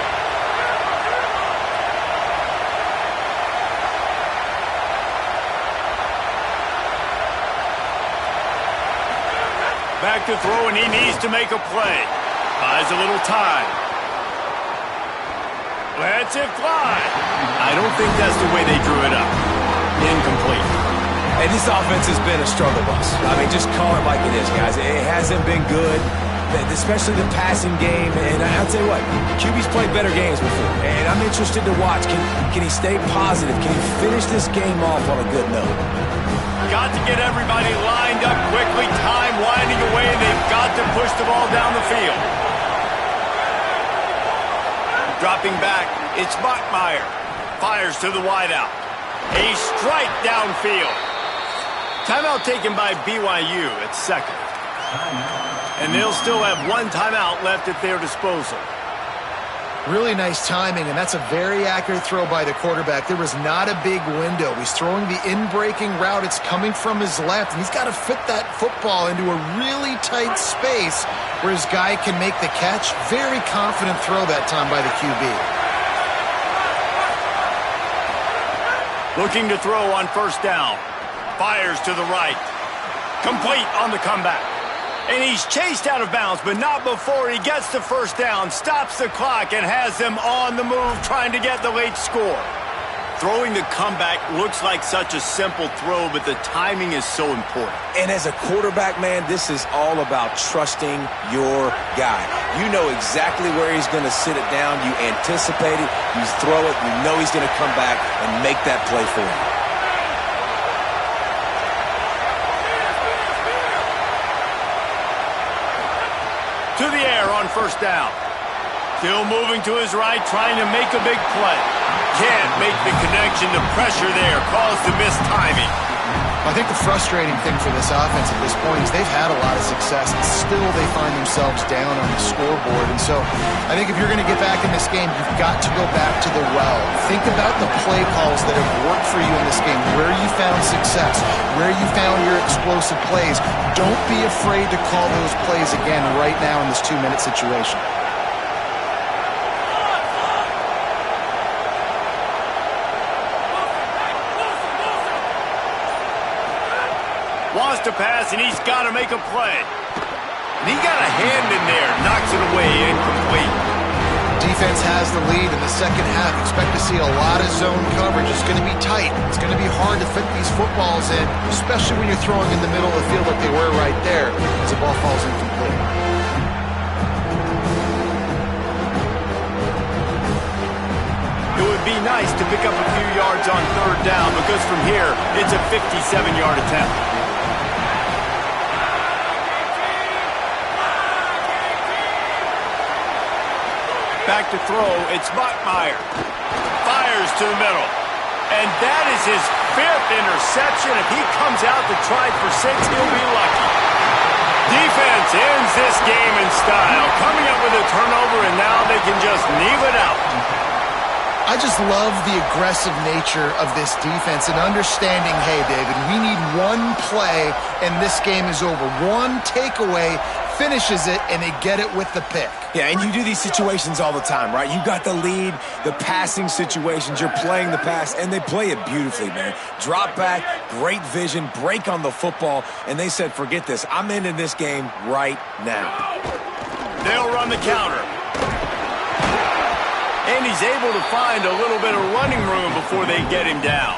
B: Back to throw, and he needs to make a play. Buys a little time. Lets it fly. I don't think that's the way they drew it up. Incomplete.
C: And this offense has been a struggle bus. I mean, just call it like it is, guys. It hasn't been good, especially the passing game. And I'll tell you what, QB's played better games before. And I'm interested to watch. Can he stay positive? Can he finish this game off on a good note?
B: Got to get everybody lined up quickly. Time winding away, and they've got to push the ball down the field. Dropping back, it's Bachmeier. Fires to the wideout. A strike downfield. Timeout taken by BYU at 2nd. And they'll still have one timeout left at their disposal.
D: Really nice timing, and that's a very accurate throw by the quarterback. There was not a big window. He's throwing the in-breaking route. It's coming from his left, and he's got to fit that football into a really tight space where his guy can make the catch. Very confident throw that time by the QB.
B: Looking to throw on first down. Fires to the right. Complete on the comeback. And he's chased out of bounds, but not before he gets the first down, stops the clock, and has them on the move trying to get the late score. Throwing the comeback looks like such a simple throw, but the timing is so important.
C: And as a quarterback, man, this is all about trusting your guy. You know exactly where he's going to sit it down. You anticipate it. You throw it. You know he's going to come back and make that play for you.
B: To the air on first down. Still moving to his right, trying to make a big play. Can't make the connection. The pressure there caused the missed timing.
D: I think the frustrating thing for this offense at this point is they've had a lot of success, and still they find themselves down on the scoreboard. And so I think if you're going to get back in this game, you've got to go back to the well. Think about the play calls that have worked for you in this game, where you found success, where you found your explosive plays. Don't be afraid to call those plays again right now in this 2-minute situation.
B: Wants to pass, and he's got to make a play. And he got a hand in there, knocks it away, incomplete.
D: Defense has the lead in the second half. Expect to see a lot of zone coverage. It's going to be tight. It's going to be hard to fit these footballs in, especially when you're throwing in the middle of the field like they were right there as the ball falls incomplete.
B: It would be nice to pick up a few yards on third down, because from here, it's a 57-yard attempt. Back to throw, it's Bachmeier. Fires to the middle. And that is his 5th interception. If he comes out to try for 6, he'll be lucky. Defense ends this game in style, coming up with a turnover, and now they can just kneel it out.
D: I just love the aggressive nature of this defense and understanding, hey, David, we need one play and this game is over. One takeaway finishes it, and they get it with the pick.
C: Yeah, and you do these situations all the time, right? You got the lead, the passing situations, you're playing the pass, and they play it beautifully, man. Drop back, great vision, break on the football, and they said, forget this. I'm ending this game right now.
B: They'll run the counter. And he's able to find a little bit of running room before they get him down.